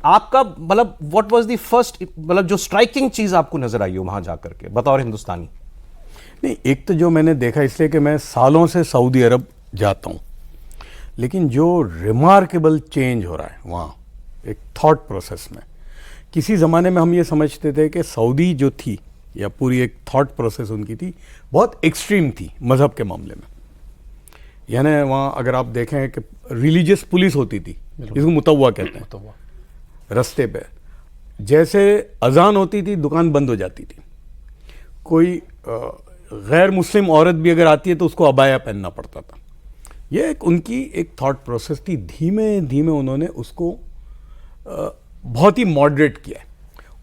आपका मतलब what was the first, मतलब जो स्ट्राइकिंग चीज आपको नजर आई हो वहां जाकर के बतौर हिंदुस्तानी? नहीं, एक तो जो मैंने देखा, इसलिए कि मैं सालों से सऊदी अरब जाता हूँ, लेकिन जो रिमार्केबल चेंज हो रहा है वहाँ एक थॉट प्रोसेस में। किसी ज़माने में हम ये समझते थे कि सऊदी जो थी या पूरी एक थॉट प्रोसेस उनकी थी बहुत एक्सट्रीम थी मज़हब के मामले में। यानी वहाँ अगर आप देखें कि रिलीजियस पुलिस होती थी, जिसको मुतव्वा कहते हैं, रास्ते पे जैसे अजान होती थी दुकान बंद हो जाती थी। कोई गैर मुस्लिम औरत भी अगर आती है तो उसको अबाया पहनना पड़ता था। ये एक उनकी एक थॉट प्रोसेस थी। धीमे धीमे उन्होंने उसको बहुत ही मॉडरेट किया है।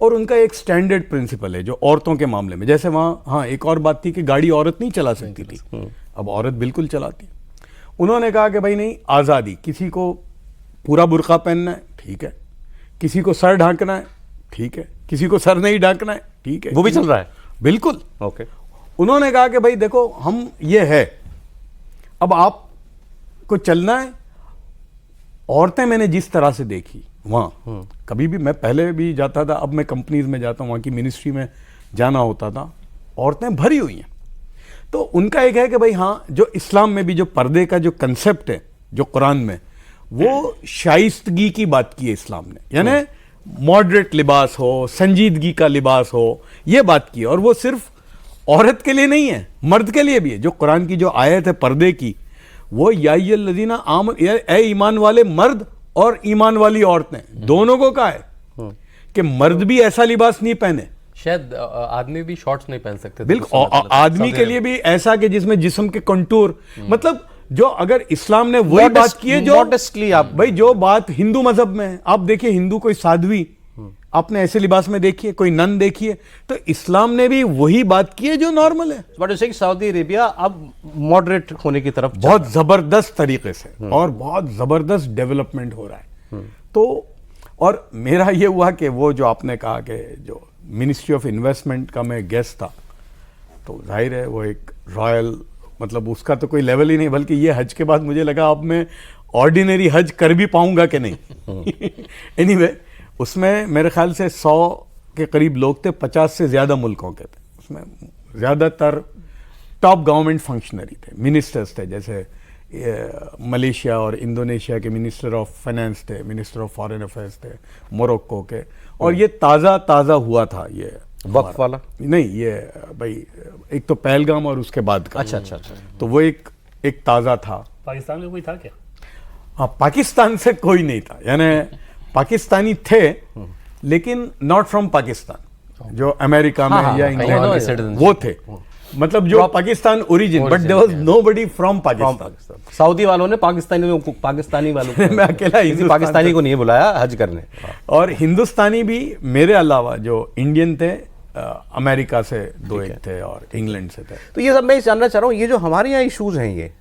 और उनका एक स्टैंडर्ड प्रिंसिपल है जो औरतों के मामले में, जैसे वहाँ हाँ एक और बात थी कि गाड़ी औरत नहीं चला सकती थी, अब औरत बिल्कुल चलाती। उन्होंने कहा कि भाई नहीं, आज़ादी, किसी को पूरा बुर्का पहनना है ठीक है, किसी को सर ढांकना है ठीक है, किसी को सर नहीं ढांकना है ठीक है, वो भी चल रहा है बिल्कुल। ओके। उन्होंने कहा कि भाई देखो हम ये है, अब आपको चलना है। औरतें मैंने जिस तरह से देखी वहाँ, कभी भी मैं पहले भी जाता था, अब मैं कंपनीज में जाता हूँ, वहाँ की मिनिस्ट्री में जाना होता था, औरतें भरी हुई हैं। तो उनका एक है कि भाई हाँ, जो इस्लाम में भी जो पर्दे का जो कंसेप्ट है जो कुरान में, वो शाइस्तगी की बात की है इस्लाम ने, यानी मॉडरेट लिबास हो, संजीदगी का लिबास हो, ये बात की है। और वो सिर्फ औरत के लिए नहीं है, मर्द के लिए भी है। जो कुरान की जो आयत है पर्दे की, वो याय्युहल्लज़ीना आमन, ए ईमान वाले मर्द और ईमान वाली औरतें दोनों को कहा है कि मर्द भी ऐसा लिबास नहीं पहने। शायद आदमी भी शॉर्ट्स नहीं पहन सकते, बिल्कुल, आदमी के लिए भी ऐसा कि जिसमें जिस्म के कंटूर, मतलब जो अगर इस्लाम ने वही बात की है जो मॉडेस्टली, आप भाई जो बात हिंदू मजहब में है। आप देखिए हिंदू कोई साध्वी आपने ऐसे लिबास में देखिए, कोई नन देखिए, तो इस्लाम ने भी वही बात की है जो नॉर्मल है। बट जैसे कि सऊदी अरेबिया अब मॉडरेट होने की तरफ बहुत जबरदस्त तरीके से और बहुत जबरदस्त डेवलपमेंट हो रहा है। तो और मेरा ये हुआ कि वो जो आपने कहा कि जो मिनिस्ट्री ऑफ इन्वेस्टमेंट का मैं गेस्ट था, तो जाहिर है वो एक रॉयल, मतलब उसका तो कोई लेवल ही नहीं, बल्कि ये हज के बाद मुझे लगा अब मैं ऑर्डिनरी हज कर भी पाऊंगा कि नहीं। एनीवे उसमें मेरे ख्याल से 100 के करीब लोग थे, 50 से ज़्यादा मुल्कों के थे। उसमें ज़्यादातर टॉप गवर्नमेंट फंक्शनरी थे, मिनिस्टर्स थे, जैसे मलेशिया और इंडोनेशिया के मिनिस्टर ऑफ फाइनेंस थे, मिनिस्टर ऑफ फॉरेन अफेयर्स थे, मोरक्को के। और ये ताज़ा हुआ था ये वक्फ वाला नहीं, ये भाई एक तो पहलगाम और उसके बाद का। अच्छा। तो वो एक ताज़ा था। पाकिस्तान में कोई था क्या? हाँ, पाकिस्तान से कोई नहीं था, यानी पाकिस्तानी थे लेकिन नॉट फ्रॉम पाकिस्तान, जो अमेरिका में या इंग्लैंड वो थे, मतलब जो Pakistan origin, but there was nobody from Pakistan. Saudi वालों ने पाकिस्तानी वालों को मैं अकेला किसी पाकिस्तानी को नहीं बुलाया हज करने। और हिंदुस्तानी भी मेरे अलावा जो इंडियन थे, अमेरिका से 2 एक थे और इंग्लैंड से थे। तो ये सब मैं जानना चाह रहा हूँ, ये जो हमारे यहाँ इशूज हैं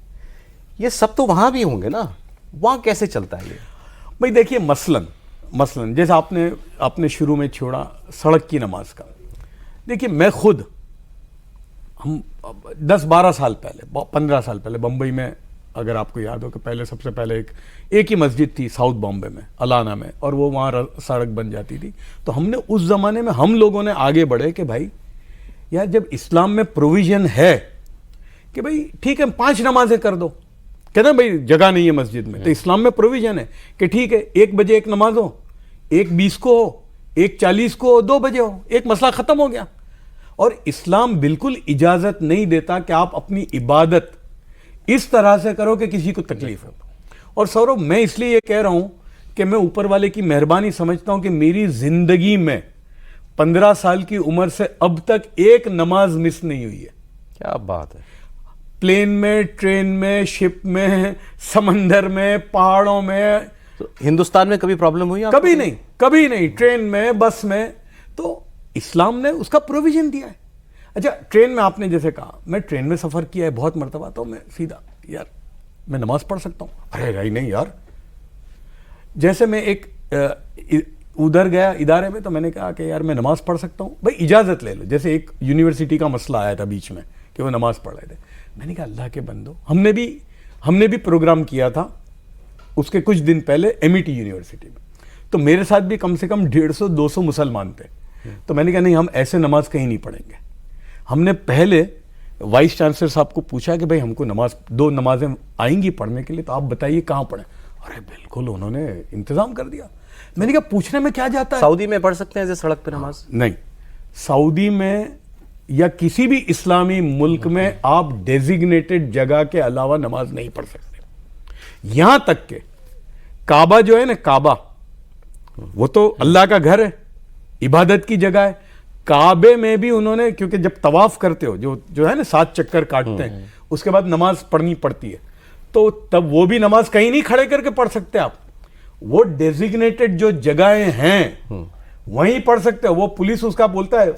ये सब तो वहाँ भी होंगे ना, वहाँ कैसे चलता है ये? भाई देखिए, मसलन जैसे आपने शुरू में छोड़ा सड़क की नमाज का। देखिए मैं खुद, हम 10-12 साल पहले, 15 साल पहले बम्बई में, अगर आपको याद हो कि पहले सबसे पहले एक ही मस्जिद थी साउथ बॉम्बे में, अलाना में, और वो वहाँ सड़क बन जाती थी। तो हमने उस ज़माने में हम लोगों ने आगे बढ़े कि भाई यार, जब इस्लाम में प्रोविज़न है कि भाई ठीक है 5 नमाजें कर दो, कहते हैं भाई जगह नहीं है मस्जिद में, तो इस्लाम में प्रोविज़न है कि ठीक है 1 बजे एक नमाज हो, 1:20 को हो, 1:40 को हो, 2 बजे हो, एक मसला ख़त्म हो गया। और इस्लाम बिल्कुल इजाज़त नहीं देता कि आप अपनी इबादत इस तरह से करो कि किसी को तकलीफ हो। और सौरभ, मैं इसलिए ये कह रहा हूँ कि मैं ऊपर वाले की मेहरबानी समझता हूँ कि मेरी ज़िंदगी में 15 साल की उम्र से अब तक एक नमाज मिस नहीं हुई है। क्या बात है! प्लेन में, ट्रेन में, शिप में, समंदर में, पहाड़ों में। तो हिंदुस्तान में कभी प्रॉब्लम हुई? कभी नहीं, ट्रेन में, बस में। तो इस्लाम ने उसका प्रोविजन दिया है। अच्छा, ट्रेन में आपने जैसे कहा, मैं ट्रेन में सफ़र किया है बहुत मरतबा, तो मैं सीधा यार मैं नमाज पढ़ सकता हूँ। अरे भाई नहीं यार, जैसे मैं एक उधर गया इदारे में, तो मैंने कहा कि यार मैं नमाज पढ़ सकता हूँ, भाई इजाज़त ले लो। जैसे एक यूनिवर्सिटी का मसला आया था बीच में कि वो नमाज पढ़ रहे थे, मैंने कहा अल्लाह के बंदो, हमने भी प्रोग्राम किया था उसके कुछ दिन पहले एमईटी यूनिवर्सिटी में। तो मेरे साथ भी कम से कम 150-200 मुसलमान थे। तो मैंने कहा नहीं, हम ऐसे नमाज कहीं नहीं पढ़ेंगे। हमने पहले वाइस चांसलर साहब को पूछा कि भाई हमको दो नमाजें आएंगी पढ़ने के लिए, तो आप बताइए कहाँ पढ़ें। अरे बिल्कुल, उन्होंने इंतजाम कर दिया। मैंने कहा पूछने में क्या जाता है। सऊदी में पढ़ सकते हैं जैसे सड़क पे नमाज? नहीं, सऊदी में या किसी भी इस्लामी मुल्क में आप डेजिग्नेटेड जगह के अलावा नमाज नहीं पढ़ सकते। यहां तक के काबा जो है ना, काबा वो तो अल्लाह का घर है, इबादत की जगह है। काबे में भी उन्होंने, क्योंकि जब तवाफ करते हो जो है ना 7 चक्कर काटते हैं, उसके बाद नमाज पढ़नी पड़ती है, तो तब वो भी नमाज कहीं नहीं खड़े करके पढ़ सकते आप। वो डेजिग्नेटेड जो जगहें हैं वहीं पढ़ सकते हो। वो पुलिस उसका बोलता है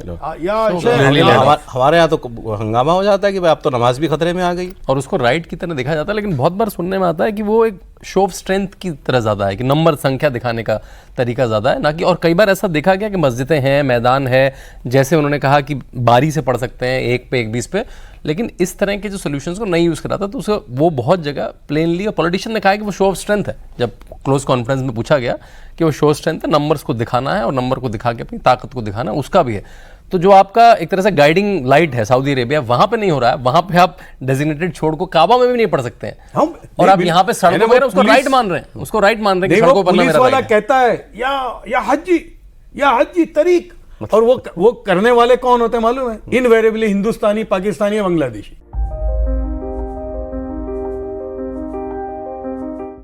हमारे यहाँ तो हंगामा हो जाता है कि भाई अब तो नमाज भी खतरे में आ गई, और उसको राइट की तरह देखा जाता है। लेकिन बहुत बार सुनने में आता है कि वो एक शो ऑफ स्ट्रेंथ की तरह ज़्यादा है, कि नंबर संख्या दिखाने का तरीका ज़्यादा है ना कि। और कई बार ऐसा देखा गया कि मस्जिदें हैं, मैदान है, जैसे उन्होंने कहा कि बारी से पढ़ सकते हैं, 1 पे 1 20 पे, लेकिन इस तरह के जो सोल्यूशंस को नहीं यूज़ कराता, तो उसे वो बहुत जगह प्लेनली, और पॉलिटिशियन ने कहा कि वो शो ऑफ स्ट्रेंथ है। जब क्लोज कॉन्फ्रेंस में पूछा गया कि वो शो ऑफ स्ट्रेंथ है, नंबर्स को दिखाना है और नंबर को दिखा के अपनी ताकत को दिखाना, उसका भी है। तो जो आपका एक तरह से गाइडिंग लाइट है सऊदी अरेबिया, वहां पे नहीं हो रहा है। वहां पे आप डेजिग्नेटेड छोड़ को काबा में भी नहीं पढ़ सकते हैं। और आप यहाँ पे सड़कों पर उसको राइट मान रहे हैं, उसको राइट मान रहे हैं कि सड़कों पर पुलिस वाला कहता है या हज्जी तरीक, और वो करने वाले कौन होते हैं मालूम है? इनवेरिएबली हिंदुस्तानी, पाकिस्तानी या बांग्लादेशी।